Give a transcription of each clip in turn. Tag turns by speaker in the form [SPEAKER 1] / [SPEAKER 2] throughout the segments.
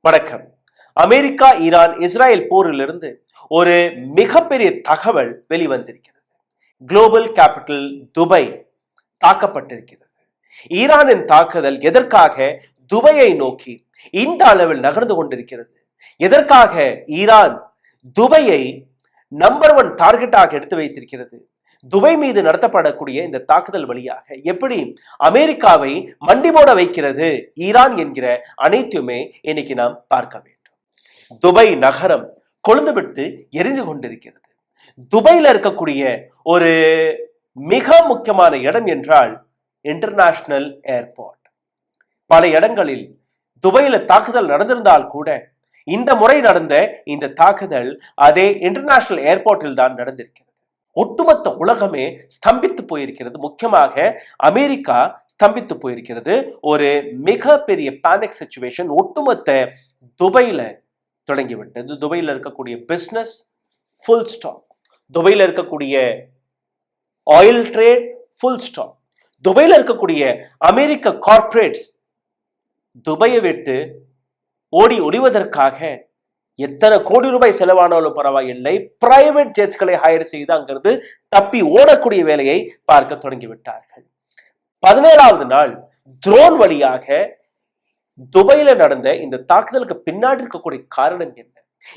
[SPEAKER 1] வணக்கம். America, Iran, Israel போரிலிருந்து ஒரு மிகப்பெரிய தகவல் வெளிவந்திருக்கிறது. குளோபல் கேபிட்டல் துபாய் தாக்கப்பட்டிருக்கிறது. ஈரானின் தாக்குதல் எதற்காக துபாயை நோக்கி இந்த அளவில் நகர்ந்து கொண்டிருக்கிறது? எதற்காக ஈரான் துபாயை நம்பர் 1 டார்கெட்டாக எடுத்து வைத்திருக்கிறது? துபாய் மீது நடத்தப்படக்கூடிய இந்த தாக்குதல் வழியாக எப்படி அமெரிக்காவை மண்டி போட வைக்கிறது ஈரான் என்கிற அனைத்துமே இன்னைக்கு நாம் பார்க்க வேண்டும். துபாய் நகரம் கொழுந்துவிட்டு எரிந்து கொண்டிருக்கிறது. துபாயில இருக்கக்கூடிய ஒரு மிக முக்கியமான இடம் என்றால் இன்டர்நேஷனல் ஏர்போர்ட். பல இடங்களில் துபாயில தாக்குதல் நடந்திருந்தால் கூட இந்த முறை நடந்த இந்த தாக்குதல் அதே இன்டர்நேஷனல் ஏர்போர்ட்டில் தான் நடந்திருக்கிறது. ஒட்டுமொத்த உலகமே ஸ்தம்பித்து போயிருக்கிறது. முக்கியமாக அமெரிக்கா ஸ்தம்பித்து போயிருக்கிறது. ஒரு மிக பெரிய பேனிக் சிச்சுவேஷன் ஒட்டுமொத்த துபாயில தொடங்கிவிட்டது. துபாயில இருக்கக்கூடிய பிசினஸ் ஃபுல் ஸ்டாப். துபாயில இருக்கக்கூடிய ஆயில் ட்ரேட் ஃபுல் ஸ்டாப். துபாயில இருக்கக்கூடிய அமெரிக்க கார்ப்பரேட்ஸ் துபாயை விட்டு ஓடி ஒளிவதற்காக எத்தனை கோடி ரூபாய் செலவானாலும் பரவாயில்லை, பிரைவேட் ஜெட்ஸ்களை ஹையர் செய்து அங்கிருந்து தப்பி ஓடக்கூடிய வேலையை பார்க்க தொடங்கிவிட்டார்கள். 17வது நாள் ட்ரோன் வழியாக துபாயில நடந்த இந்த தாக்குதலுக்கு பின்னாடி இருக்கக்கூடிய காரணம் என்ன?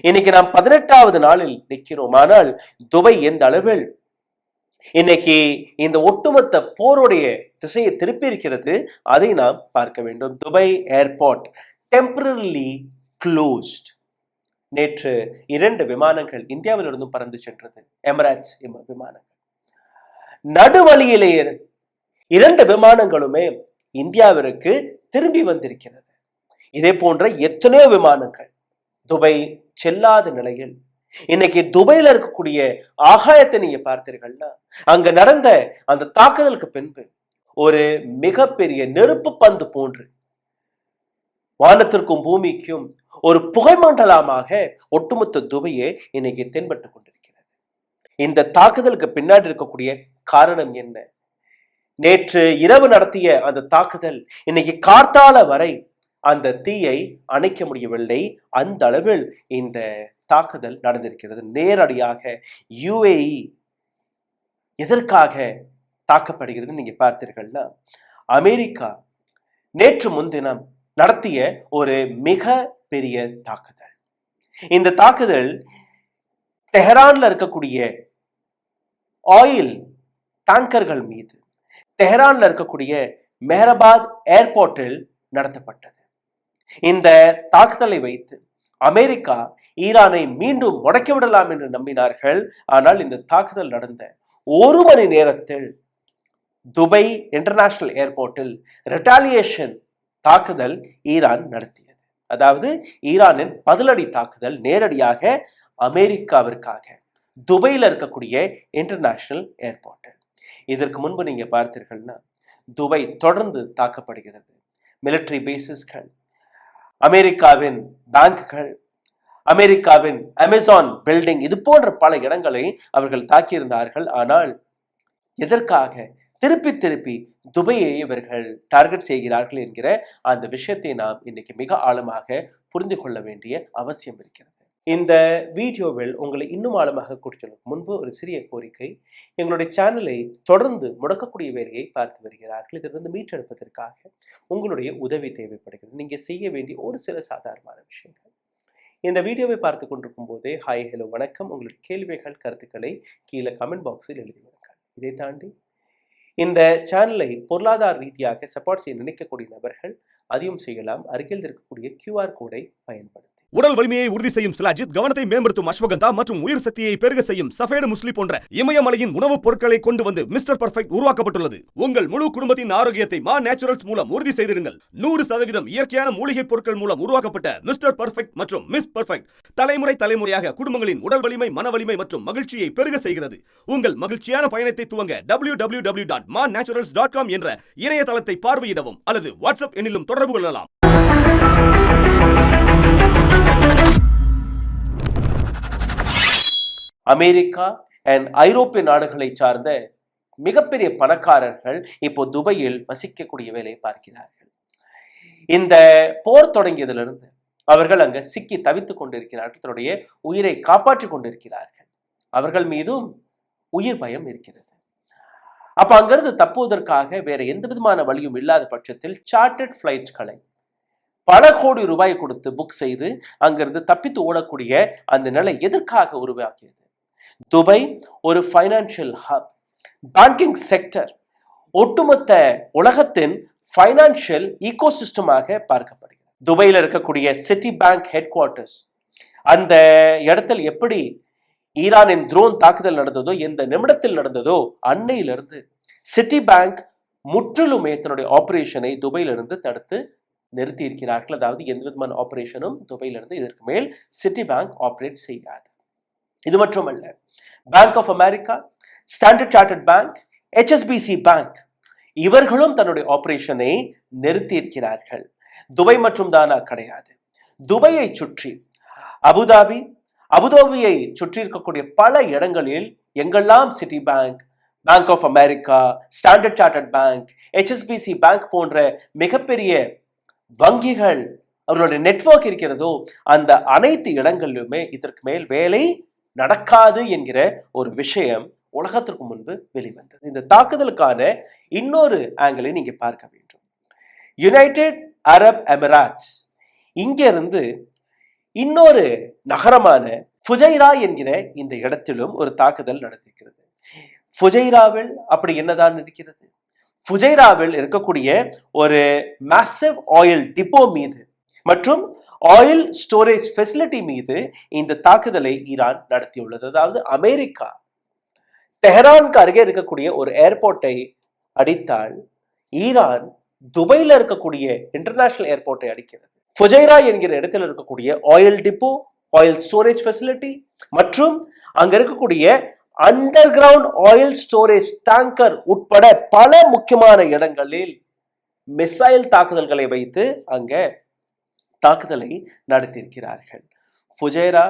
[SPEAKER 1] இன்னைக்கு நாம் 18வது நாளில் நிற்கிறோம். ஆனால் துபாய் எந்த அளவில் இன்னைக்கு இந்த ஒட்டுமொத்த போருடைய திசையை திருப்பி இருக்கிறது, அதை நாம் பார்க்க வேண்டும். Dubai airport temporarily closed. நேற்று 2 விமானங்கள் இந்தியாவிலிருந்தும் பறந்து சென்றது. எமிரேட்ஸ் விமானங்கள் நடுவழியிலேயே 2 விமானங்களுமே இந்தியாவிற்கு திரும்பி வந்திருக்கிறது. இதே போன்ற எத்தனையோ விமானங்கள் துபாய் செல்லாத நிலையில் இன்னைக்கு துபாயில இருக்கக்கூடிய ஆகாயத்தை நீங்க பார்த்தீர்கள்னா அங்க நடந்த அந்த தாக்குதலுக்கு பின்பு ஒரு மிகப்பெரிய நெருப்பு பந்து போன்று வானத்திற்கும் பூமிக்கும் ஒரு புகைமண்டலமாக ஒட்டுமொத்த துபாயே இன்னைக்கு தென்பட்டு கொண்டிருக்கிறது. இந்த தாக்குதலுக்கு பின்னாடி இருக்கக்கூடிய காரணம் என்ன? நேற்று இரவு நடத்திய அந்த தாக்குதல் இன்னைக்கு கார்த்தால வரை அந்த தீயை அணைக்க முடியவில்லை. அந்த அளவில் இந்த தாக்குதல் நடந்திருக்கிறது. நேரடியாக UAE எதற்காக தாக்கப்படுகிறது நீங்க பார்த்தீர்கள்னா, அமெரிக்கா நேற்று முன்தினம் நடத்திய ஒரு மிக பெரிய தாக்குதல். இந்த தாக்குதல் தெஹரான்ல இருக்கக்கூடிய ஆயில் டேங்கர்கள் மீது தெஹரான்ல இருக்கக்கூடிய மெஹரபாத் ஏர்போர்ட்டில் நடத்தப்பட்டது. இந்த தாக்குதலை வைத்து அமெரிக்கா ஈரானை மீண்டும் முடக்கி விடலாம் என்று நம்பினார்கள். ஆனால் இந்த தாக்குதல் நடந்த 1 மணி நேரத்தில் துபாய் இன்டர்நேஷனல் ஏர்போர்ட்டில் ரிட்டாலியேஷன் தாக்குதல் ஈரான் நடத்தியது. அதாவது ஈரானின் பதிலடி தாக்குதல் நேரடியாக அமெரிக்காவிற்காக துபாயில இருக்கக்கூடிய இன்டர்நேஷனல் ஏர்போர்ட். இதற்கு முன்பு நீங்க பார்த்தீர்கள்னா துபாய் தொடர்ந்து தாக்கப்படுகிறது. மிலிட்டரி பேசிஸ்கள், அமெரிக்காவின் பேங்குகள், அமெரிக்காவின் அமேசான் பில்டிங், இது போன்ற பல இடங்களை அவர்கள் தாக்கியிருந்தார்கள். ஆனால் எதற்காக திருப்பி திருப்பி துபாயை இவர்கள் டார்கெட் செய்கிறார்கள் என்கிற அந்த விஷயத்தை நாம் இன்னைக்கு மிக ஆழமாக புரிந்து கொள்ள வேண்டிய அவசியம் இருக்கிறது. இந்த வீடியோவில் உங்களை இன்னும் ஆழமாக கூட்டிச்செல்லும் முன்பு ஒரு சிறிய கோரிக்கை. எங்களுடைய சேனலை தொடர்ந்து முடக்கக்கூடிய வேலையை பார்த்து வருகிறார்கள். இதிலிருந்து மீட்டெடுப்பதற்காக உங்களுடைய உதவி தேவைப்படுகிறது. நீங்க செய்ய வேண்டிய ஒரு சில சாதாரணமான விஷயங்கள். இந்த வீடியோவை பார்த்து கொண்டிருக்கும் போதே ஹாய், ஹலோ, வணக்கம், உங்களுடைய கேள்விகள், கருத்துக்களை கீழே கமெண்ட் பாக்ஸில் எழுதி விடுங்கள். இதை தாண்டி இந்த சேனலை பொருளாதார ரீதியாக சப்போர்ட் செய்ய நினைக்கக்கூடிய நபர்கள் அதையும் செய்யலாம். அருகில் இருக்கக்கூடிய QR கோடை பயன்படுத்தி
[SPEAKER 2] உடல் வலிமையை உறுதி செய்யும் சிலாஜித், கவனத்தை மேம்படுத்தும் அஸ்வகந்தா மற்றும் உயிர் சக்தியை பெருக செய்யும் சஃபேடு முஸ்லி போன்ற இமயமலையின் உணவுப் பொருட்களை கொண்டு வந்து மிஸ்டர் பர்ஃபெக்ட் உருவாக்கப்பட்டுள்ளது. உங்கள் முழு குடும்பத்தின் ஆரோக்கியத்தை மா நேச்சுரல்ஸ் மூலம் உறுதி செய்திருங்கள். 100% இயற்கையான மூலிகை பொருட்கள் மூலம் உருவாக்கப்பட்ட மிஸ்டர் பர்ஃபெக்ட் மற்றும் மிஸ் பர்ஃபெக்ட் தலைமுறையாக குடும்பங்களின் உடல் வலிமை, மன வலிமை மற்றும் மகிழ்ச்சியை பெருக செய்கிறது. உங்கள் மகிழ்ச்சியான பயணத்தை துவங்க www.mannaturals.com என்ற இணையதளத்தை பார்வையிடவும் அல்லது வாட்ஸ்அப் எண்ணிலும் தொடர்பு கொள்ளலாம்.
[SPEAKER 1] அமெரிக்கா அண்ட் ஐரோப்பிய நாடுகளை சார்ந்த மிகப்பெரிய பணக்காரர்கள் இப்போ துபாயில் வசிக்கக்கூடிய வேலையை பார்க்கிறார்கள். இந்த போர் தொடங்கியதிலிருந்து அவர்கள் அங்க சிக்கி தவித்துக் கொண்டிருக்கிறார்கள், தன்னுடைய உயிரை காப்பாற்றிக் கொண்டிருக்கிறார்கள். அவர்கள் மீதும் உயிர் பயம் இருக்கிறது. அப்ப அங்கிருந்து தப்புவதற்காக வேற எந்த விதமான வழியும் இல்லாத பட்சத்தில் சார்ட்டர்ட் பிளைட்களை பல கோடி ரூபாய் கொடுத்து புக் செய்து அங்கிருந்து தப்பித்து ஓடக்கூடிய அந்த நிலை எதற்காக உருவாக்கியது? துபாய் ஒரு பைனான்சியல் ஹப், பேங்கிங் செக்டர், ஒட்டுமொத்த உலகத்தின் பைனான்சியல் ஈகோசிஸ்டமாக பார்க்கப்படுகிறது. துபாயில இருக்கக்கூடிய சிட்டி பேங்க் ஹெட் குவார்ட்டர்ஸ், அந்த இடத்தில் எப்படி ஈரானின் ட்ரோன் தாக்குதல் நடந்ததோ, எந்த நிமிடத்தில் நடந்ததோ அன்னையிலிருந்து சிட்டி பேங்க் முற்றிலுமே தன்னுடைய ஆபரேஷனை துபாயிலிருந்து தடுத்து நிறுத்தி இருக்கிறார்கள். அதாவது எந்த விதமான ஆபரேஷனும் துபாயிலிருந்து இதற்கு மேல் சிட்டி பேங்க் ஆபரேட் செய்யாது. இது மட்டுமல்ல, Bank of America, Standard Chartered Bank, HSBC Bank இவர்களும் தன்னுடைய ஆபரேஷனை நிறுத்தி இருக்கிறார்கள். துபாய் மற்றும் தானா கிடையாது, துபாயை சுற்றி அபுதாபி, அபுதாபியை சுற்றி இருக்கக்கூடிய பல இடங்களில் எங்கெல்லாம் Citibank, Bank of America, Standard Chartered Bank, HSBC Bank போன்ற மிகப்பெரிய வங்கிகள் அவர்களுடைய நெட்வொர்க் இருக்கிறதோ அந்த அனைத்து இடங்களிலுமே இதற்கு மேல் வேலை நடக்காது என்கிற ஒரு விஷயம் உலகத்திற்கு முன்பு வெளிவந்தது. இந்த தாக்குதலுக்கான இன்னொரு ஆங்கிளை நீங்க பார்க்க வேண்டும். யுனைடெட் அரப் எமிரேட்ஸ் இங்கிருந்து இன்னொரு நகரமான ஃபுஜைரா என்கிற இந்த இடத்திலும் ஒரு தாக்குதல் நடந்திருக்கிறது. ஃபுஜைராவில் அப்படி என்னதான் இருக்கிறது? ஃபுஜைராவில் இருக்கக்கூடிய ஒரு மேசிவ் ஆயில் டிப்போ மீது மற்றும் ஆயில் ஸ்டோரேஜ் ஃபெசிலிட்டி மீது இந்த தாக்குதலை ஈரான் நடத்தியுள்ளது. அதாவது அமெரிக்கா தெஹரானுக்கு அருகே இருக்கக்கூடிய ஒரு ஏர்போர்ட்டை அடித்தால் ஈரான் துபாயில இருக்கக்கூடிய இன்டர்நேஷனல் ஏர்போர்ட்டை அடிக்கிறது. ஃபுஜைரா என்கிற இடத்தில் இருக்கக்கூடிய oil depot, oil storage facility மற்றும் அங்க இருக்கக்கூடிய under ground oil storage tanker உட்பட பல முக்கியமான இடங்களில் மிசைல் தாக்குதல்களை வைத்து அங்க தாக்குதலை நடத்தியிருக்கிறார்கள். ஃபுஜைரா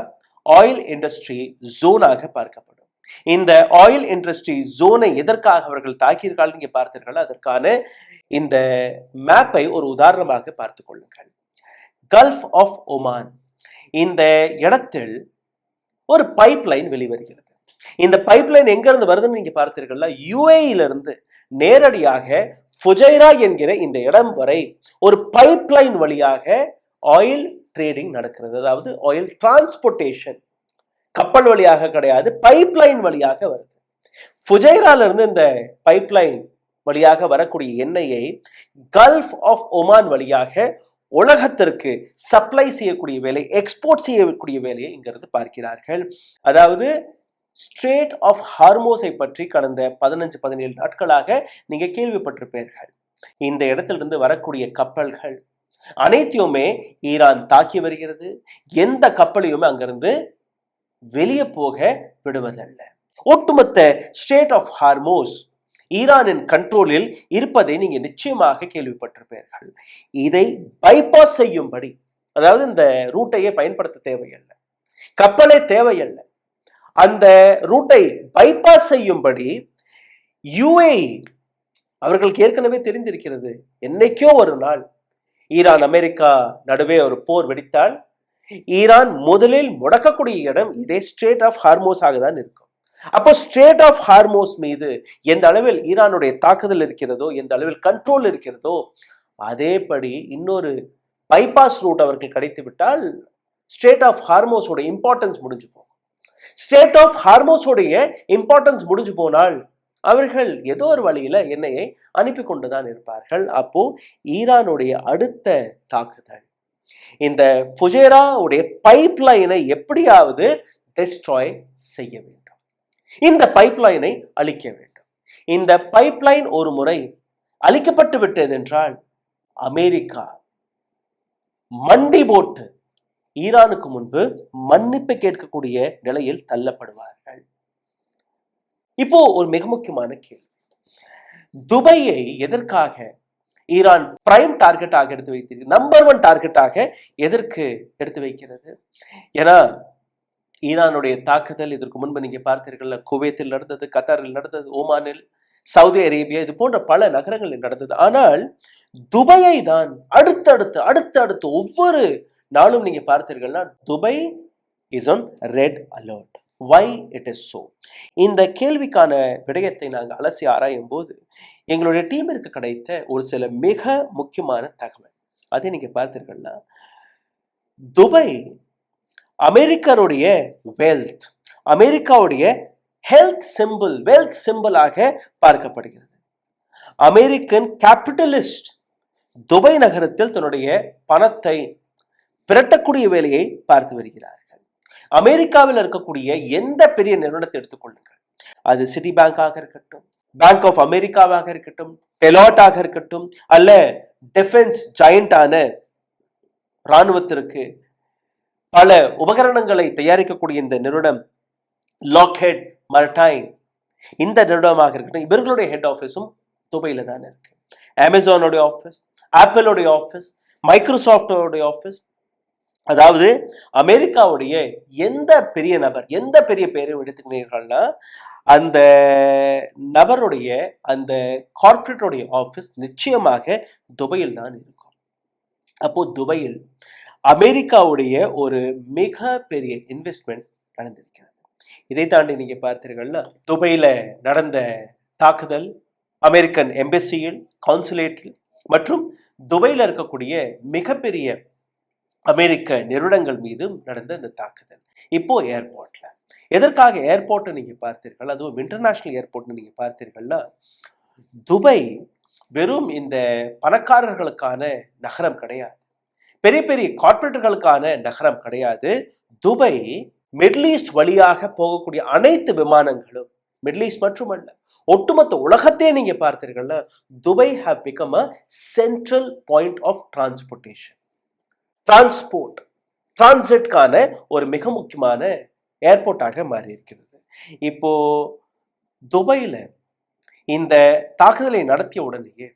[SPEAKER 1] ஆயில் இண்டஸ்ட்ரி ஜோனாக பார்க்கப்படும். இந்த ஆயில் இண்டஸ்ட்ரி ஜோனை எதற்காக அவர்கள் தாக்கியிருக்கார்கள் நீங்க பார்த்தீர்கள். அதற்கான இந்த மேப்பை ஒரு உதாரணமாக பார்த்துக் கொள்ளுங்கள். கல்ஃப் ஆஃப் ஒமான் இந்த இடத்தில் ஒரு பைப் லைன் வெளிவருகிறது. இந்த பைப் லைன் எங்க இருந்து வருதுன்னு நீங்க பார்த்தீர்கள். யுஏஇலிருந்து நேரடியாக ஃபுஜைரா என்கிற இந்த இடம் வரை ஒரு பைப் லைன் வழியாக ஆயில் ட்ரேடிங் நடக்கிறது. அதாவது ஆயில் டிரான்ஸ்போர்ட்டேஷன் கப்பல் வழியாக கிடையாது, பைப் லைன் வழியாக வருது. ஃபுஜைரால இருந்து இந்த பைப் லைன் வழியாக வரக்கூடிய எண்ணெயை கல்ஃப் ஆஃப் ஒமான் வழியாக உலகத்திற்கு சப்ளை செய்யக்கூடிய வேலை, எக்ஸ்போர்ட் செய்யக்கூடிய வேலையை இங்கிருந்து பார்க்கிறார்கள். அதாவது ஸ்ட்ரேட் ஆஃப் ஹார்மோஸை பற்றி கடந்த 15-17 நாட்களாக நீங்க கேள்விப்பட்டிருப்பீர்கள். இந்த இடத்திலிருந்து வரக்கூடிய கப்பல்கள் அனைத்தையுமே ஈரான் தாக்கி வருகிறது. எந்த கப்பலையுமே அங்கிருந்து வெளியே போக விடுவதல்ல. ஒட்டுமொத்த ஸ்ட்ரேட் ஆஃப் ஹார்மோஸ் ஈரானின் கண்ட்ரோலில் இருப்பதை நீங்க நிச்சயமாக கேள்விப்பட்டிருப்பீர்கள். இதை பைபாஸ் செய்யும்படி, அதாவது இந்த ரூட்டையே பயன்படுத்த தேவையில்லை, கப்பலே தேவையில்லை, அந்த ரூட்டை பைபாஸ் செய்யும்படி யுஏஇ அவர்களுக்கு ஏற்கனவே தெரிந்திருக்கிறது. என்னைக்கோ ஒரு நாள் ஈரான் அமெரிக்கா நடுவே ஒரு போர் வெடித்தால் ஈரான் முதலில் முடக்கக்கூடிய இடம் இதே ஸ்ட்ரேட் ஆஃப் ஹார்மோஸாக தான் இருக்கும். அப்போ ஸ்ட்ரேட் ஆஃப் ஹார்மோஸ் மீது எந்த அளவில் ஈரானுடைய தாக்குதல் இருக்கிறதோ, எந்த அளவில் கண்ட்ரோல் இருக்கிறதோ, அதேபடி இன்னொரு பைபாஸ் ரூட் அவர்கள் கிடைத்து விட்டால் ஸ்ட்ரேட் ஆஃப் ஹார்மோஸோட இம்பார்ட்டன்ஸ் முடிஞ்சு போகும். ஸ்ட்ரேட் ஆஃப் ஹார்மோஸோடைய இம்பார்ட்டன்ஸ் முடிஞ்சு போனால் அவர்கள் ஏதோ ஒரு வழியில எண்ணெயை அனுப்பி கொண்டுதான் இருப்பார்கள். அப்போ ஈரானுடைய அடுத்த தாக்குதல் இந்த ஃபுஜைராவுடைய பைப் லைனை எப்படியாவது டெஸ்ட்ராய் செய்ய வேண்டும், இந்த பைப் லைனை அழிக்க வேண்டும். இந்த பைப் லைன் ஒரு முறை அழிக்கப்பட்டு விட்டது என்றால் அமெரிக்கா மண்டி போட்டு ஈரானுக்கு முன்பு மன்னிப்பு கேட்கக்கூடிய நிலையில் தள்ளப்படுவார்கள். இப்போ ஒரு மிக முக்கியமான கேள்வி, துபாயை எதற்காக ஈரான் பிரைம் டார்கெட்டாக எடுத்து வைத்திருக்கு, நம்பர் 1 டார்கெட்டாக எதற்கு எடுத்து வைக்கிறது? ஏன்னா ஈரானுடைய தாக்குதல் இதற்கு முன்பு நீங்க பார்த்தீர்கள், குவைத்தில் நடந்தது, கத்தாரில் நடந்தது, ஓமானில், சவுதி அரேபியா, இது போன்ற பல நகரங்களில் நடந்தது. ஆனால் துபாயை தான் அடுத்தடுத்து ஒவ்வொரு நாளும் நீங்க பார்த்தீர்கள்னா Dubai is on red alert. Why it is so? இந்த கேள்விக்கான விடயத்தை நாங்கள் அலசி ஆராயும் போது எங்களுடைய டீமிற்கு கிடைத்த ஒரு சில மிக முக்கியமான தகவல். அதை நீங்க பார்த்தீர்கள்னா, துபை அமெரிக்கருடைய வெல்த், அமெரிக்காவுடைய ஹெல்த் சிம்பிள், வெல்த் சிம்பிளாக பார்க்கப்படுகிறது. அமெரிக்கன் கேபிட்டலிஸ்ட் துபை நகரத்தில் தன்னுடைய பணத்தை பிரட்டக்கூடிய வேலையை பார்த்து வருகிறார்கள். அமெரிக்காவில் இருக்கக்கூடிய எந்த பெரிய நிறுவனத்தை எடுத்துக்கொள்ளுங்கள், அது சிட்டி பேங்காக இருக்கட்டும், பேங்க் ஆஃப் அமெரிக்காவாக இருக்கட்டும், டெலாட்டாக இருக்கட்டும், அல்ல டிஃபென்ஸ் ஜாயிண்டான இராணுவத்திற்கு பல உபகரணங்களை தயாரிக்கக்கூடிய இந்த நிறுவனம் லாக்ஹெட் மார்டைன், இந்த நிறுவனமாக இருக்கட்டும், இவர்களுடைய ஹெட் ஆஃபீஸும் துபையில தான் இருக்கு. அமேசானோடைய ஆஃபீஸ், ஆப்பிளோடைய ஆஃபீஸ், மைக்ரோசாஃப்டோடைய ஆஃபீஸ், அதாவது அமெரிக்காவுடைய எந்த பெரிய நபர், எந்த பெரிய பேரையும் எடுத்துக்கிறீர்கள்னா அந்த நபருடைய அந்த கார்ப்பரேட்டோடைய ஆஃபீஸ் நிச்சயமாக துபையில் தான் இருக்கும். அப்போ துபையில் அமெரிக்காவுடைய ஒரு மிக பெரிய இன்வெஸ்ட்மெண்ட் நடந்திருக்கிறது. இதை தாண்டி நீங்க பார்த்தீர்கள்னா துபையில நடந்த தாக்குதல் அமெரிக்கன் எம்பசியில், கான்சுலேட்டில் மற்றும் துபையில் இருக்கக்கூடிய மிகப்பெரிய அமெரிக்க நிறுவனங்கள் மீதும் நடந்த இந்த தாக்குதல். இப்போ ஏர்போர்ட்ல எதற்காக ஏர்போர்ட் நீங்க பார்த்தீர்கள், அதுவும் இன்டர்நேஷனல் ஏர்போர்ட் நீங்க பார்த்தீர்கள்னா, துபை வெறும் இந்த பணக்காரர்களுக்கான நகரம் கிடையாது, பெரிய பெரிய கார்ப்பரேட்டுகளுக்கான நகரம் கிடையாது. துபை மிடில் ஈஸ்ட் வழியாக போகக்கூடிய அனைத்து விமானங்களும், மிடில் ஈஸ்ட் மட்டுமல்ல ஒட்டுமொத்த உலகத்தையே நீங்க பார்த்தீர்கள்னா, Dubai have become a central point of transportation, transport டிரான்சிட்கான ஒரு மிக முக்கியமான ஏர்போர்ட்டாக மாறி இருக்கிறது. இப்போ துபையில இந்த தாக்குதலை நடத்திய உடனேயே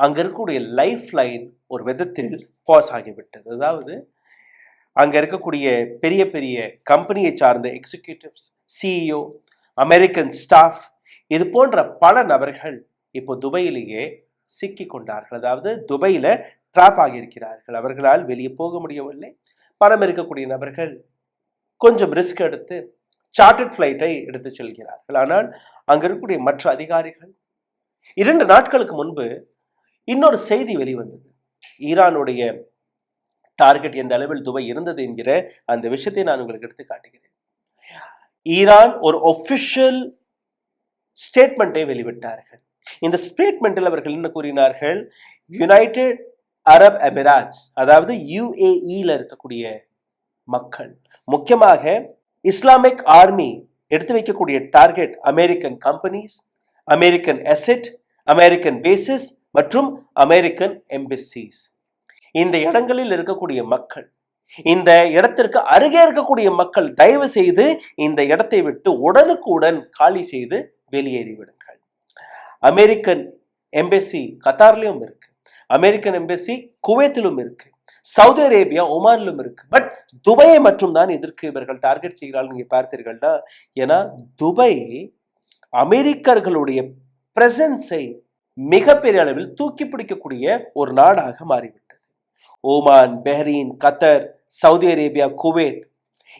[SPEAKER 1] அங்க இருக்கக்கூடிய லைஃப் லைன் ஒரு விதத்தில் பாஸ் ஆகிவிட்டது. அதாவது அங்க இருக்கக்கூடிய பெரிய பெரிய கம்பெனியை சார்ந்த எக்ஸிக்யூட்டிவ்ஸ், சிஇஓ, அமெரிக்கன் ஸ்டாஃப், இது போன்ற பல நபர்கள் இப்போ துபையிலேயே சிக்கி கொண்டார்கள். அதாவது துபையில ட்ராப் ஆகியிருக்கிறார்கள். அவர்களால் வெளியே போக முடியவில்லை. பணம் இருக்கக்கூடிய நபர்கள் கொஞ்சம் ரிஸ்க் எடுத்து சார்ட்டர்ட் ஃபிளைட்டை எடுத்து செல்கிறார்கள். ஆனால் அங்க இருக்கக்கூடிய மற்ற அதிகாரிகள், 2 நாட்களுக்கு முன்பு இன்னொரு செய்தி வெளிவந்தது. ஈரானுடைய டார்கெட் எந்த அளவில் துபை இருந்தது என்கிற அந்த விஷயத்தை நான் உங்களுக்கு எடுத்து காட்டுகிறேன். ஈரான் ஒரு ஒபிஷியல் ஸ்டேட்மெண்ட்டை வெளிவிட்டார்கள். இந்த ஸ்டேட்மெண்ட்டில் அவர்கள் என்ன கூறினார்கள், யுனைடெட் அரப் எமிராட்ஸ், அதாவது UAE-ல இருக்கக்கூடிய மக்கள், முக்கியமாக இஸ்லாமிக் ஆர்மி எடுத்து வைக்கக்கூடிய target American companies, American asset, American basis மற்றும் அமெரிக்கன் எம்பசிஸ். இந்த இடங்களில் இருக்கக்கூடிய மக்கள், இந்த இடத்திற்கு அருகே இருக்கக்கூடிய மக்கள் தயவு செய்து இந்த இடத்தை விட்டு உடனுக்குடன் காலி செய்து வெளியேறிவிடுங்கள். அமெரிக்கன் எம்பசி கத்தார்லயும் இருக்கு, அமெரிக்கன் எம்பசி குவைத்திலும் இருக்கு, சவுதி அரேபியா ஒமானிலும் இருக்கு. பட் துபையை மட்டும் தான் இதற்கு இவர்கள் டார்கெட் செய்கிறார்கள். நீங்க பார்த்தீர்கள்னா, ஏன்னா துபை அமெரிக்கர்களுடைய பிரசன்ஸை மிகப்பெரிய அளவில் தூக்கி பிடிக்கக்கூடிய ஒரு நாடாக மாறிவிட்டது. ஓமான், பஹ்ரைன், கத்தர், சவுதி அரேபியா, குவைத்,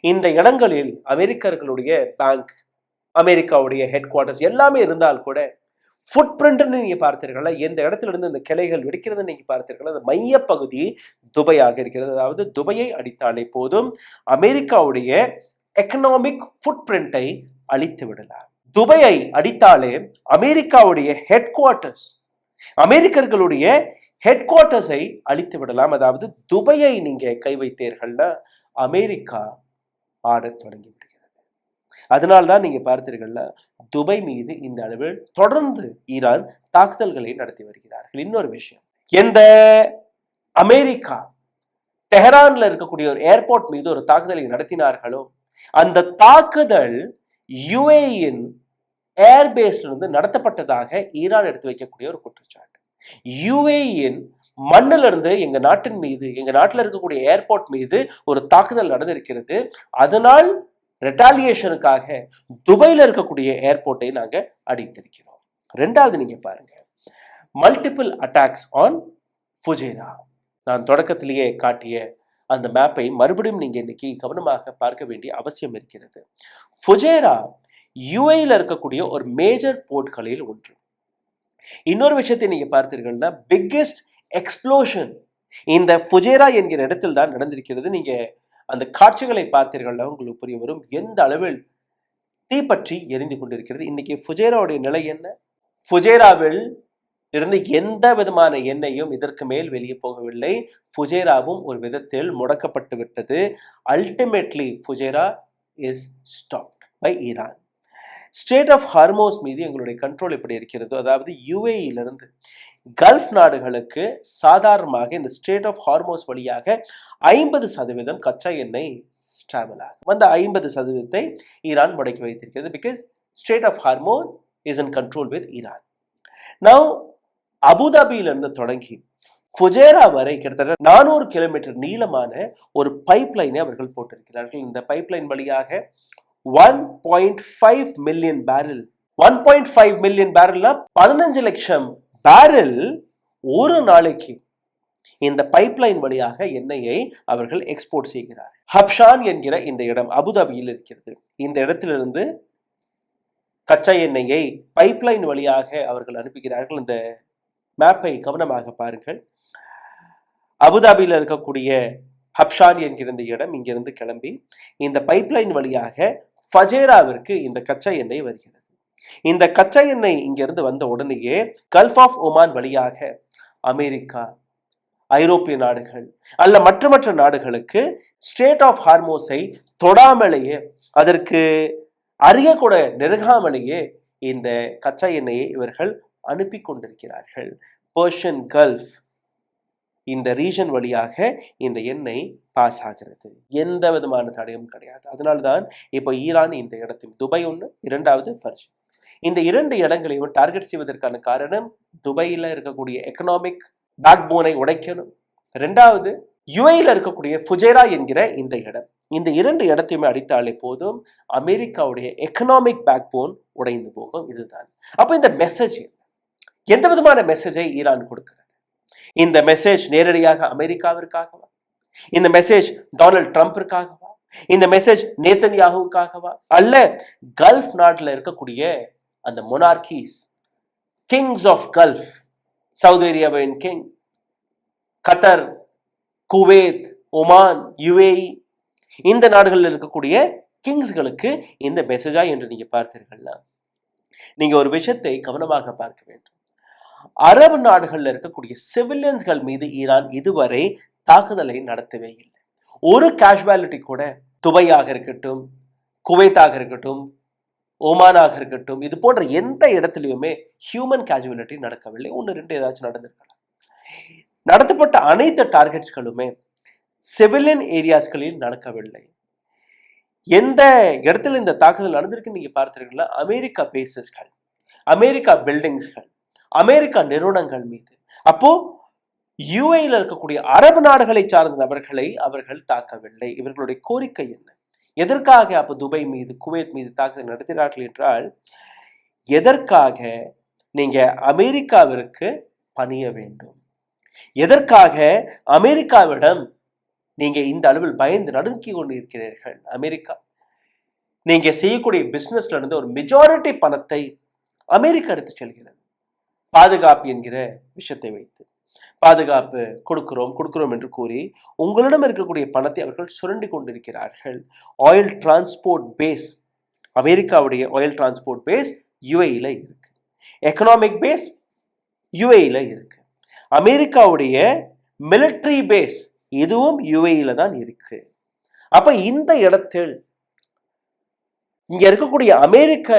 [SPEAKER 1] இந்த இடங்களில் அமெரிக்கர்களுடைய பேங்க், அமெரிக்காவுடைய ஹெட் குவார்டர்ஸ் எல்லாமே இருந்தால் கூட ஃபுட் பிரிண்ட்னு நீங்க பார்த்தீர்களா, எந்த இடத்துல இருந்து இந்த கிளைகள் வெடிக்கிறது நீங்க பார்த்தீர்களா, அந்த மையப்பகுதி துபையாக இருக்கிறது. அதாவது துபையை அடித்தாலே போதும் அமெரிக்காவுடைய எக்கனாமிக் ஃபுட் பிரிண்டை அழித்து விடலாம். துபையை அடித்தாலே அமெரிக்காவுடைய ஹெட் குவார்டர்ஸ், அமெரிக்கர்களுடைய ஹெட் குவார்டர்ஸை அழித்து விடலாம். அதாவது துபையை நீங்க கை வைத்தீர்கள்னா அமெரிக்கா ஆடத் தொடங்கி விடுகிறது. அதனால்தான் நீங்க பார்த்தீர்கள்னா துபை மீது இந்த அளவில் தொடர்ந்து ஈரான் தாக்குதல்களை நடத்தி வருகிறார்கள். இன்னொரு விஷயம், எந்த அமெரிக்கா தெஹரான்ல இருக்கக்கூடிய ஒரு ஏர்போர்ட் மீது ஒரு தாக்குதலை நடத்தினார்களோ, அந்த தாக்குதல் யுஏஇன் ஏர்பேஸ்ல இருந்து நடத்தப்பட்டதாக ஈரான் எடுத்து வைக்கக்கூடிய ஒரு குற்றச்சாட்டு. யுஏஇன் மண்ணில இருந்து எங்க நாட்டின் மீது, எங்க நாட்டில் இருக்கக்கூடிய ஏர்போர்ட் மீது ஒரு தாக்குதல் நடந்திருக்கிறது. அதனால் ரெட்டாலியேஷனுக்காக துபையில இருக்கக்கூடிய ஏர்போர்ட்டை நாங்க அடித்திருக்கிறோம். 2வது நீங்க பாருங்க, மல்டிபிள் அட்டாக்ஸ் ஆன் ஃபுஜேரா. நான் தொடக்கத்திலேயே காட்டிய அந்த மேப்பை மறுபடியும் நீங்க இன்னைக்கு கவனமாக பார்க்க வேண்டிய அவசியம் இருக்கிறது. ஃபுஜேரா யுஏஇல இருக்கக்கூடிய ஒரு மேஜர் போர்ட்களில் ஒன்று. இன்னொரு விஷயத்தை நீங்க பார்த்தீர்கள்னா பிக்கெஸ்ட் எக்ஸ்ப்ளோஷன் இந்த ஃபுஜேரா என்கிற இடத்தில் தான் நடந்திருக்கிறது. நீங்க அந்த காட்சிகளை பார்த்தீர்கள்னா உங்களுக்கு புரிய வரும் எந்த அளவில் தீப்பற்றி எரிந்து கொண்டிருக்கிறது. இன்னைக்கு ஃபுஜேராவுடைய நிலை என்ன? ஃபுஜேராவில் இருந்து எந்த விதமான எண்ணெயும் இதற்கு மேல் வெளியே போகவில்லை. ஃபுஜேராவும் ஒரு விதத்தில் முடக்கப்பட்டு விட்டது. Ultimately Fujairah is stopped by Iran. Strait of Hormuz மீது எங்களுடைய கண்ட்ரோல் எப்படி இருக்கிறதோ, அதாவது யுஏஇலிருந்து கல்ஃப் நாடுகளுக்கு சாதாரணமாக இந்த ஸ்டேட் ஆஃப் ஹார்மோஸ் வழியாக 50% கச்சா எண்ணெய் டிராவல் ஆகும். அந்த 50%ஐ ஈரான் முடக்கி வைத்திருக்கிறது. Because state of Hormuz is in control with Iran. Now அபுதாபியிலிருந்து தொடங்கி ஃபுஜேரா வரை கிட்டத்தட்ட 400 கிலோமீட்டர் நீளமான ஒரு பைப் லைனை அவர்கள் போட்டிருக்கிறார்கள். இந்த பைப் லைன் வழியாக 1.5 மில்லியன் பேரல் 1.5 மில்லியன் பேரல்னா 15 லட்சம் பேரல் ஒரு நாளைக்கு இந்த பைப்லைன் வழியாக எண்ணெயை அவர்கள் எக்ஸ்போர்ட் செய்கிறார். ஹப்ஷான் என்கிற இந்த இடம் அபுதாபியில் இருக்கிறது. இந்த இடத்திலிருந்து கச்சா எண்ணெயை பைப்லைன் வழியாக அவர்கள் அனுப்புகிறார்கள். இந்த மேப்பை கவனமாக பாருங்கள். அபுதாபியில் இருக்கக்கூடிய ஹப்ஷான் என்கிற இந்த இடம் இங்கிருந்து கிளம்பி இந்த பைப்லைன் வழியாக ஃபஜேராவிற்கு இந்த கச்சா எண்ணெய் வருகிறது. இந்த கச்சா எண்ணெய் இங்கிருந்து வந்த உடனேயே கல்ஃப் ஆஃப் ஒமான் வழியாக அமெரிக்கா, ஐரோப்பிய நாடுகள் அல்ல மற்ற நாடுகளுக்கு ஸ்டேட் ஆஃப் ஹார்மோஸை தொடாமலேயே, அதற்கு அருக கூட நெருங்காமலேயே இந்த கச்சா எண்ணெயை இவர்கள் அனுப்பி கொண்டிருக்கிறார்கள். பெர்ஷியன் கல்ஃப் இந்த ரீஜன் வழியாக இந்த எண்ணெய் பாஸ் ஆகிறது. எந்த விதமான தடையும் கிடையாது. அதனால்தான் இப்போ ஈரான் இந்த இடத்தில் துபாய் ஒன்று, இரண்டாவது ஃபர்ஜ், இந்த 2 இடங்களையும் டார்கெட் செய்வதற்கான காரணம் துபாயில இருக்கக்கூடிய எக்கனாமிக் பேக் போனை உடைக்கணும். 2வது யுஏஇல இருக்கக்கூடிய ஃபுஜேரா என்கிற இந்த இடம். இந்த 2 இடத்தையுமே அடித்தாலே போதும் அமெரிக்காவுடைய எக்கனாமிக் பேக் போன் உடைந்து போகும். இதுதான். அப்ப இந்த மெசேஜ் எந்த விதமான மெசேஜை ஈரான் கொடுக்கிறது? இந்த மெசேஜ் நேரடியாக அமெரிக்காவிற்காகவா? இந்த மெசேஜ் டொனால்ட் ட்ரம்பிற்காகவா? இந்த மெசேஜ் நேத்தன்யாஹுவுக்காகவா? அல்ல கல்ஃப் நாட்டில் இருக்கக்கூடிய அந்த மொனார்கிஸ், கிங்ஸ் ஆஃப் கல்ஃப், சவுதி அரேபியாவின் கிங், கத்தர், குவைத், ஒமான், யுஏஇ, இந்த நாடுகளில் இருக்கக்கூடிய கிங்ஸ்களுக்கு இந்த மெசேஜா என்று நீங்க பார்த்தீர்கள்னா நீங்க ஒரு விஷயத்தை கவனமாக பார்க்க வேண்டும். அரபு நாடுகளில் இருக்கக்கூடிய சிவிலியன்ஸ்கள் மீது ஈரான் இதுவரை தாக்குதலை நடத்தவே இல்லை. ஒரு கேஷுவாலிட்டி கூட துபாயாக இருக்கட்டும், குவைத்தாக இருக்கட்டும், ஓமானாக இருக்கட்டும், இது போன்ற எந்த இடத்துலையுமே ஹியூமன் கேஷுவாலிட்டி நடக்கவில்லை. 1-2 ஏதாச்சும் நடந்திருக்கலாம். நடத்தப்பட்ட அனைத்து டார்கெட்ஸ்களுமே சிவிலியன் ஏரியாஸ்களில் நடக்கவில்லை. எந்த இடத்துல இந்த தாக்குதல் நடந்திருக்கு நீங்க பார்த்தீர்களா? அமெரிக்கா பேசஸ்கள், அமெரிக்கா பில்டிங்ஸ்கள், அமெரிக்கா நிறுவனங்கள் மீது. அப்போ யுஏஇல இருக்கக்கூடிய அரபு நாடுகளை சார்ந்த நபர்களை அவர்கள் தாக்கவில்லை. இவர்களுடைய கோரிக்கை என்ன? எதற்காக அப்ப துபாய் மீது, குவைத் மீது தாக்குதல் நடத்தினார்கள் என்றால், எதற்காக நீங்க அமெரிக்காவிற்கு பணிய வேண்டும்? எதற்காக அமெரிக்காவிடம் நீங்க இந்த அளவில் பயந்து நடுங்கி கொண்டு இருக்கிறீர்கள்? அமெரிக்கா நீங்க செய்யக்கூடிய பிசினஸ்ல இருந்து ஒரு மெஜாரிட்டி பணத்தை அமெரிக்கா எடுத்து செல்கிறது. பாதுகாப்பு என்கிற விஷயத்தை வைத்து பாதுகாப்பு கொடுக்கிறோம் என்று கூறி உங்களிடம் இருக்கக்கூடிய பணத்தை அவர்கள் சுரண்டி கொண்டிருக்கிறார்கள். ஆயில் டிரான்ஸ்போர்ட் பேஸ், அமெரிக்காவுடைய ஆயில் டிரான்ஸ்போர்ட் பேஸ் யுஏஇல இருக்கு. எக்கனாமிக் பேஸ் யுஏஇல இருக்கு. அமெரிக்காவுடைய மிலிட்டரி பேஸ் இதுவும் யுஏஇல தான் இருக்கு. அப்ப இந்த இடத்தில் இங்க இருக்கக்கூடிய அமெரிக்க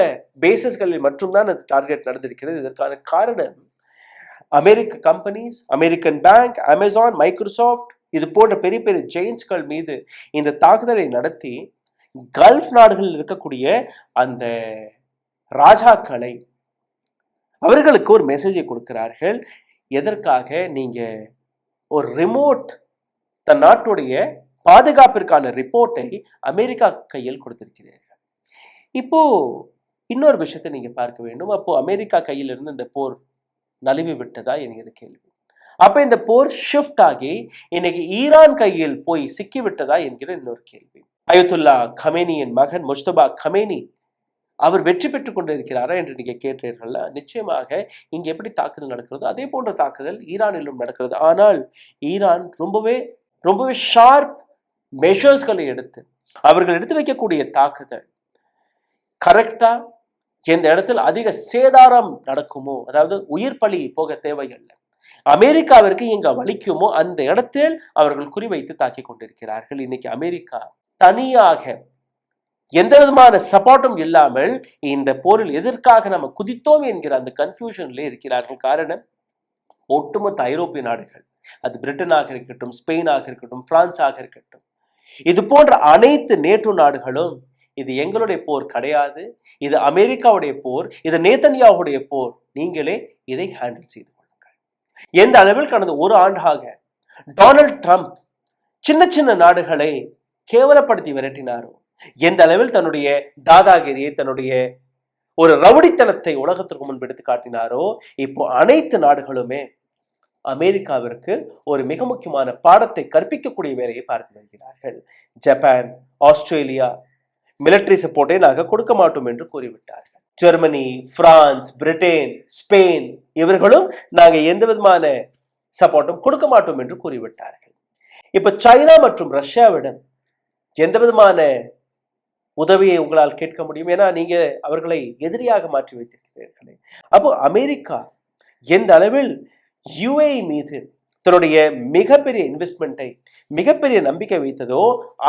[SPEAKER 1] பேசஸ்களில் மட்டும்தான் அந்த டார்கெட் நடந்திருக்கிறது. இதற்கான காரணம் அமெரிக்க companies, American bank, Amazon, Microsoft இது போன்ற பெரிய பெரிய ஜெயின்ஸ்கள் மீது இந்த தாக்குதலை நடத்தி கல்ஃப் நாடுகளில் இருக்கக்கூடிய அந்த ராஜாக்களை அவர்களுக்கு ஒரு மெசேஜை கொடுக்கிறார்கள். எதற்காக? நீங்க ஒரு ரிமோட் தன் நாட்டுடைய பாதுகாப்பிற்கான ரிப்போர்ட்டை அமெரிக்கா கையில் கொடுத்திருக்கிறீர்கள். இப்போ இன்னொரு விஷயத்தை நீங்க பார்க்க வேண்டும். அப்போ அமெரிக்கா கையில் இருந்து இந்த போர் நழுவி விட்டதா என்கிற கேள்வி. அப்ப இந்த போர் ஷிஃப்ட் ஆகி இன்னைக்கு ஈரான் கையில் போய் சிக்கிவிட்டதா என்கிற இன்னொரு கேள்வி. அயத்துல்லா கமேனியின் மகன் முஜ்தபா கமேனி அவர் வெற்றி பெற்றுக் கொண்டிருக்கிறாரா என்று நீங்க கேட்டீர்கள்ல, நிச்சயமாக இங்க எப்படி தாக்குதல் நடக்கிறதோ அதே போன்ற தாக்குதல் ஈரானிலும் நடக்கிறது. ஆனால் ஈரான் ரொம்பவே ரொம்பவே ஷார்ப் மெஷர்ஸ்களை எடுத்து அவர்கள் எடுத்து வைக்கக்கூடிய தாக்குதல் கரெக்டா எந்த இடத்தில் அதிக சேதாரம் நடக்குமோ, அதாவது உயிர் பலி போக தேவையில்லை, அமெரிக்காவிற்கு எங்க வலிக்குமோ அந்த இடத்தில் அவர்கள் குறிவைத்து தாக்கி கொண்டிருக்கிறார்கள். இன்னைக்கு அமெரிக்கா தனியாக எந்த விதமான சப்போர்ட்டும் இல்லாமல் இந்த போரில் எதற்காக நம்ம குதித்தோம் என்கிற அந்த கன்ஃபியூஷன்ல இருக்கிறார்கள். காரணம், ஒட்டுமொத்த ஐரோப்பிய நாடுகள், அது பிரிட்டனாக இருக்கட்டும், ஸ்பெயினாக இருக்கட்டும், பிரான்ஸாக இருக்கட்டும், இது போன்ற அனைத்து நேட்டோ நாடுகளும் இது எங்களுடைய போர் கிடையாது, இது அமெரிக்காவுடைய போர், இது நேதன்யாவுடைய போர், நீங்களே இதை ஹேண்டில் செய்து கொள்ளுங்கள். எந்த அளவில் கடந்த ஒரு ஆண்டாக டொனால்ட் ட்ரம்ப் சின்ன சின்ன நாடுகளை கேவலப்படுத்தி விரட்டினாரோ, எந்த அளவில் தன்னுடைய தாதாகிரியை, தன்னுடைய ஒரு ரவுடித்தனத்தை உலகத்திற்கு முன்பு எடுத்து காட்டினாரோ, இப்போ அனைத்து நாடுகளுமே அமெரிக்காவிற்கு ஒரு மிக முக்கியமான பாடத்தை கற்பிக்கக்கூடிய வேலையை பார்த்து வருகிறார்கள். ஜப்பான், ஆஸ்திரேலியா மிலிட்டரி சப்போர்ட்டை நாங்கள் கொடுக்க மாட்டோம் என்று கூறிவிட்டார்கள். ஜெர்மனி, பிரான்ஸ், பிரிட்டன், ஸ்பெயின் இவர்களும் நாங்கள் எந்த விதமான சப்போர்ட்டும் கொடுக்க மாட்டோம் என்று கூறிவிட்டார்கள். இப்ப சைனா மற்றும் ரஷ்யாவிடம் எந்த விதமான உதவியை உங்களால் கேட்க முடியும்? ஏன்னா நீங்க அவர்களை எதிரியாக மாற்றி வைத்திருக்கிறீர்களே. அப்போ அமெரிக்கா எந்த அளவில் யுஏஇ மீது தன்னுடைய மிகப்பெரிய இன்வெஸ்ட்மெண்ட்டை, மிகப்பெரிய நம்பிக்கை வைத்ததோ,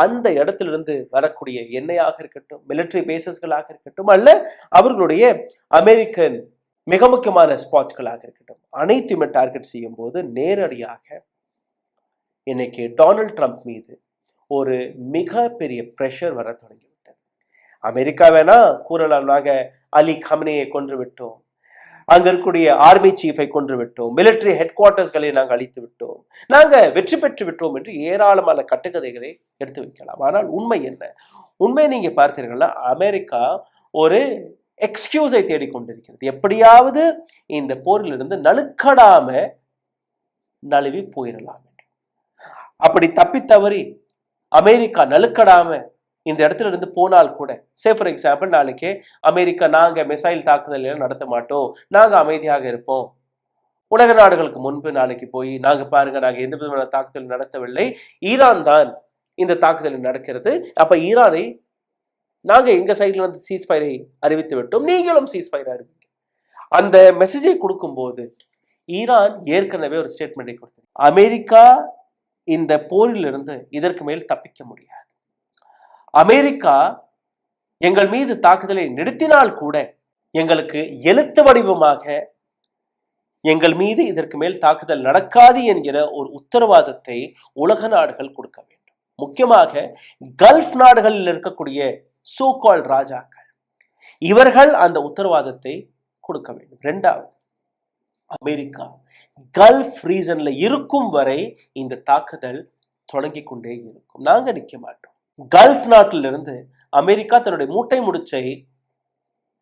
[SPEAKER 1] அந்த இடத்திலிருந்து வரக்கூடிய எண்ணெயாக இருக்கட்டும், மிலிட்டரி பேசஸ்களாக இருக்கட்டும், அல்ல அவர்களுடைய அமெரிக்கன் மிக முக்கியமான ஸ்பாட்ஸ்களாக இருக்கட்டும், அனைத்துமே டார்கெட் செய்யும் போது நேரடியாக இன்னைக்கு டொனால்ட் ட்ரம்ப் மீது ஒரு மிகப்பெரிய பிரஷர் வர தொடங்கிவிட்டது. அமெரிக்கா வேணா கூறலாம், நாங்க அலி கமனேயை கொன்று விட்டோம், அங்க இருக்கக்கூடிய ஆர்மி சீஃபை கொன்று விட்டோம், மிலிட்டரி ஹெட் குவார்டர்ஸ்களை நாங்கள் அழித்து விட்டோம், நாங்க வெற்றி பெற்று விட்டோம் என்று ஏராளமான கட்டுக்கதைகளை எடுத்து வைக்கலாம். ஆனால் உண்மை என்ன? உண்மை நீங்க பார்த்தீர்கள்னா, அமெரிக்கா ஒரு எக்ஸ்கியூஸை தேடிக்கொண்டிருக்கிறது. எப்படியாவது இந்த போரிலிருந்து நழுக்கடாம நழுவி போயிடலாம். அப்படி தப்பி தவறி அமெரிக்கா நழுக்கடாம இந்த இடத்துல இருந்து போனால் கூட, சே ஃபார் எக்ஸாம்பிள், நாளைக்கே அமெரிக்கா நாங்க மிசைல் தாக்குதல் நடத்த மாட்டோம், நாங்க அமைதியாக இருப்போம், உலக நாடுகளுக்கு முன்பு நாளைக்கு போய் நாங்க பாருங்க நாங்க எந்த விதமான தாக்குதல் நடத்தவில்லை, ஈரான் தான் இந்த தாக்குதல் நடக்கிறது, அப்ப ஈரானை நாங்க எங்க சைட்ல வந்து சீஸ்ஃபயரை அறிவித்து விட்டோம், நீங்களும் சீஸ்ஃபயர் அறிவிங்க. அந்த மெசேஜை கொடுக்கும்போது ஈரான் ஏற்கனவே ஒரு ஸ்டேட்மெண்டை கொடுத்தது, அமெரிக்கா இந்த போரிலிருந்து இதற்கு மேல் தப்பிக்க முடியாது, அமெரிக்கா எங்கள் மீது தாக்குதலை நிறுத்தினால் கூட எங்களுக்கு எழுத்து வடிவமாக எங்கள் மீது இதற்கு மேல் தாக்குதல் நடக்காது என்கிற ஒரு உத்தரவாதத்தை உலக நாடுகள் கொடுக்க வேண்டும். முக்கியமாக கல்ஃப் நாடுகளில் இருக்கக்கூடிய சோகால் ராஜாக்கள், இவர்கள் அந்த உத்தரவாதத்தை கொடுக்க வேண்டும். இரண்டாவது, அமெரிக்கா கல்ஃப் ரீஜன்ல இருக்கும் வரை இந்த தாக்குதல் தொடங்கி கொண்டே இருக்கும், நாங்க நிக்க மாட்டோம். கல்ஃப் நாட்டிலிருந்து அமெரிக்கா தன்னுடைய மூட்டை முடிச்சை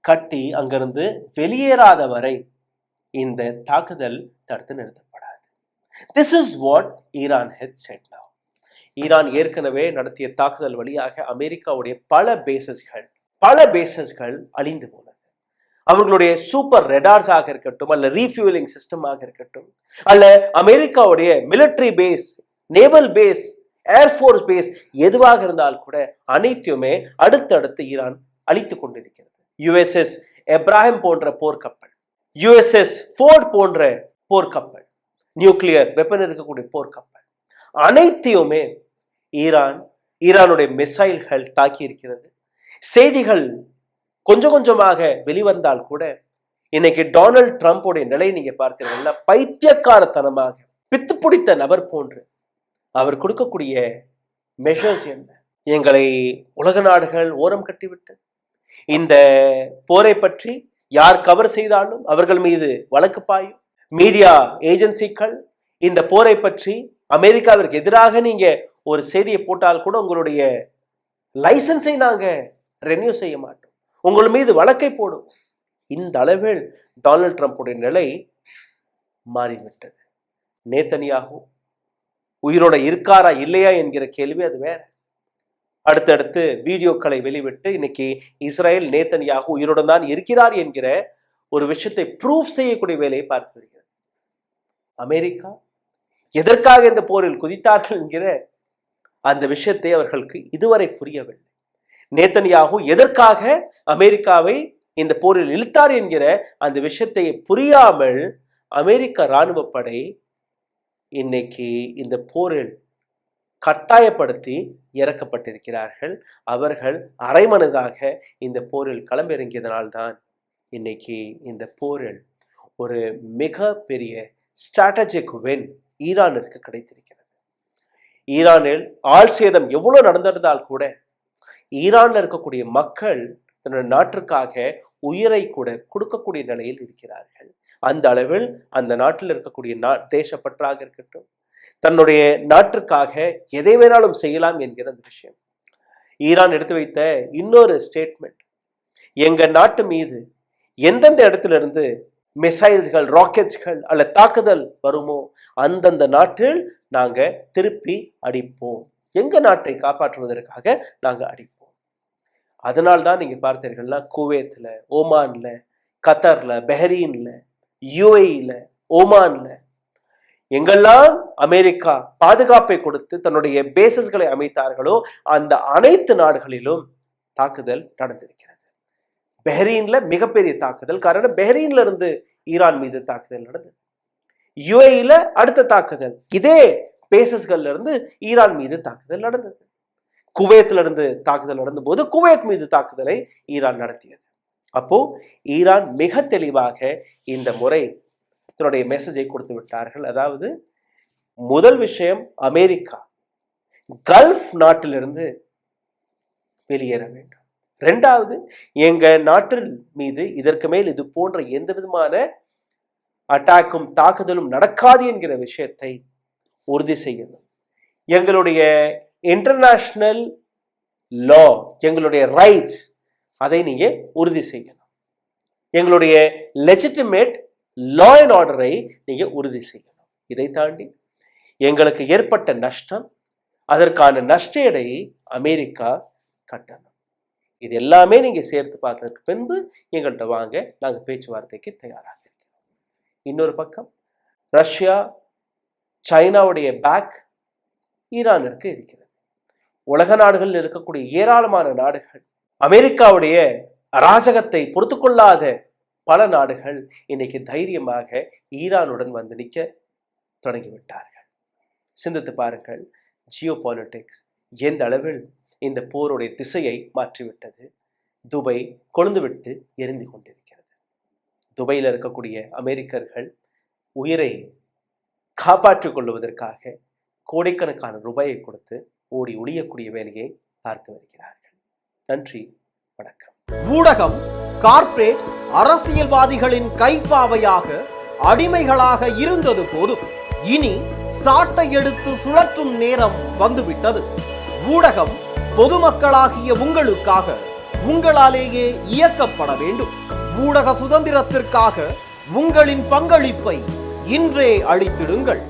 [SPEAKER 1] கட்டி அங்கிருந்து வெளியேறாத வரை இந்த தாக்குதல் தடுத்து நிறுத்தப்படாது. This is what Iran had said now. Iran ஏற்கனவே நடத்திய தாக்குதல் வழியாக அமெரிக்காவுடைய பல பேசஸ்கள் அழிந்து போனது. அவர்களுடைய சூப்பர் ரெடார்ஸாக இருக்கட்டும், அல்ல ரீஃபியூலிங் சிஸ்டமாக இருக்கட்டும், அல்ல அமெரிக்காவுடைய military base, naval base, air force base எதுவாக இருந்தால் கூட அனைத்துமே அடுத்தடுத்து ஈரான் அழித்துக் கொண்டிருக்கிறது. யுஎஸ்எஸ் எப்ராஹிம் போன்ற போர்க்கப்பல், யுஎஸ்எஸ் ஃபோர்ட் போன்ற போர்க்கப்பல், நியூக்ளியர் வெப்பன் இருக்கக்கூடிய போர்க்கப்பல், அனைத்தையுமே ஈரானுடைய மிசைல்கள் தாக்கி இருக்கிறது. செய்திகள் கொஞ்சம் கொஞ்சமாக வெளிவந்தால் கூட இன்னைக்கு டொனால்ட் ட்ரம்ப்புடைய நிலை நீங்க பார்த்தீங்கன்னா, பைத்தியக்காரத்தனமாக பித்து பிடித்த நபர் போன்று அவர் கொடுக்கக்கூடிய மெஷர்ஸ் என்ன? எங்களை உலக நாடுகள் ஓரம் கட்டிவிட்டு இந்த போரை பற்றி யார் கவர் செய்தாலும் அவர்கள் மீது வழக்கு பாயும். மீடியா ஏஜென்சிகள் இந்த போரை பற்றி அமெரிக்காவிற்கு எதிராக நீங்க ஒரு செய்தியை போட்டால் கூட உங்களுடைய லைசன்ஸை நாங்க ரெனியூ செய்ய மாட்டோம், உங்கள் மீது வழக்கை போடும். இந்த அளவில் டொனால்ட் ட்ரம்ப்புடைய நிலை மாறிவிட்டது. நேத்தனியாகு உயிரோட இருக்காரா இல்லையா என்கிற கேள்வி அது வேற. அடுத்தடுத்து வீடியோக்களை வெளிவிட்டு இன்னைக்கு இஸ்ரேல் நேத்தனியாகு உயிருடன் தான் இருக்கிறார் என்கிற ஒரு விஷயத்தை ப்ரூவ் செய்யக்கூடிய வேலையை பார்த்து வருகிறது. அமெரிக்கா எதற்காக இந்த போரில் குதித்தார்கள் என்கிற அந்த விஷயத்தை அவர்களுக்கு இதுவரை புரியவில்லை. நேத்தனியாகு எதற்காக அமெரிக்காவை இந்த போரில் இழுத்தார் என்கிற அந்த விஷயத்தை புரியாமல் அமெரிக்க இராணுவ படை இன்னைக்கு இந்த போரில் கட்டாயப்படுத்தி இறக்கப்பட்டிருக்கிறார்கள். அவர்கள் அரைமனதாக இந்த போரில் களமிறங்கியதனால்தான் இன்னைக்கு இந்த போரில் ஒரு மிக பெரிய ஸ்ட்ராட்டஜிக் வின் ஈரானிற்கு கிடைத்திருக்கிறது. ஈரானில் ஆள் சேதம் எவ்வளவு நடந்திருந்தால் கூட ஈரான்ல இருக்கக்கூடிய மக்கள் தன்னுடைய நாட்டிற்காக உயிரை கூட கொடுக்கக்கூடிய நிலையில் இருக்கிறார்கள். அந்த அளவில் அந்த நாட்டில் இருக்கக்கூடிய தேசப்பற்றாக இருக்கட்டும், தன்னுடைய நாட்டிற்காக எதை வேணாலும் செய்யலாம் என்கிற அந்த விஷயம். ஈரான் எடுத்து வைத்த இன்னொரு ஸ்டேட்மெண்ட், எங்க நாட்டு மீது எந்தெந்த இடத்துல இருந்து மிசைல்ஸ்கள், ராக்கெட்ஸ்கள் அல்ல தாக்குதல் வருமோ அந்தந்த நாட்டில் நாங்க திருப்பி அடிப்போம், எங்க நாட்டை காப்பாற்றுவதற்காக நாங்க அடிப்போம். அதனால்தான் நீங்க பார்த்தீர்கள்னா குவைத்ல, ஓமான்ல, கத்தார்ல, பஹ்ரைன்ல, யுஏஇல, ஓமான்ல எங்கெல்லாம் அமெரிக்கா பாதுகாப்பை கொடுத்து தன்னுடைய பேசஸ்களை அமைத்தார்களோ அந்த அனைத்து நாடுகளிலும் தாக்குதல் நடந்திருக்கிறது. பஹ்ரைன்ல மிகப்பெரிய தாக்குதல், காரணம் பஹ்ரைன்ல இருந்து ஈரான் மீது தாக்குதல் நடந்தது. யுஏஇல அடுத்த தாக்குதல் இதே பேசஸ்கள்ல இருந்து ஈரான் மீது தாக்குதல் நடந்தது. குவைத்ல இருந்து தாக்குதல் நடந்த போது குவைத் மீது தாக்குதலை ஈரான் நடத்தியது. அப்போ ஈரான் மிக தெளிவாக இந்த முறை தன்னுடைய மெசேஜை கொடுத்து விட்டார்கள். அதாவது முதல் விஷயம், அமெரிக்கா கல்ஃப் நாட்டிலிருந்து வெளியேற வேண்டும். இரண்டாவது, எங்க நாட்டின் மீது இதற்கு மேல் இது போன்ற எந்த விதமான அட்டாக்கும் தாக்குதலும் நடக்காது என்கிற விஷயத்தை உறுதி செய்யணும். எங்களுடைய இன்டர்நேஷனல் லா, எங்களுடைய ரைட்ஸ், அதை நீங்க உறுதி செய்யணும். எங்களுடைய லெஜிட்டிமேட் லா அண்ட் ஆர்டரை நீங்க உறுதி செய்யணும். இதை தாண்டி எங்களுக்கு ஏற்பட்ட நஷ்டம், அதற்கான நஷ்ட எடையை அமெரிக்கா கட்டணும். இது எல்லாமே நீங்க சேர்த்து பார்த்ததுக்கு பின்பு எங்கள்கிட்ட வாங்க, நாங்க பேச்சுவார்த்தைக்கு தயாராக இருக்கிறோம். இன்னொரு பக்கம் ரஷ்யா, சைனாவுடைய பேக் ஈரானிற்கு இருக்கிறது. உலக நாடுகளில் இருக்கக்கூடிய ஏராளமான நாடுகள், அமெரிக்காவுடைய அராஜகத்தை பொறுத்து கொள்ளாத பல நாடுகள் இன்னைக்கு தைரியமாக ஈரானுடன் வந்து நிற்க தொடங்கிவிட்டார்கள். சிந்தித்து பாருங்கள், ஜியோ பாலிட்டிக்ஸ் எந்த அளவில் இந்த போருடைய திசையை மாற்றிவிட்டது. துபை கொழுந்து விட்டு எரிந்து கொண்டிருக்கிறது. துபையில் இருக்கக்கூடிய அமெரிக்கர்கள் உயிரை காப்பாற்றிக் கொள்வதற்காக கோடிக்கணக்கான ரூபாயை கொடுத்து ஓடி ஒளியக்கூடிய வேலையை பார்த்து வருகிறார்கள். நன்றி, வணக்கம்.
[SPEAKER 3] ஊடகம் கார்ப்பரேட் அரசியல்வாதிகளின் கைப்பாவையாக, அடிமைகளாக இருந்தது போதும். இனி சாட்டை எடுத்து சுழற்றும் நேரம் வந்துவிட்டது. ஊடகம் பொதுமக்களாகிய உங்களுக்காக, உங்களாலேயே இயக்கப்பட வேண்டும். ஊடக சுதந்திரத்திற்காக உங்களின் பங்களிப்பை இன்றே அளித்திடுங்கள்.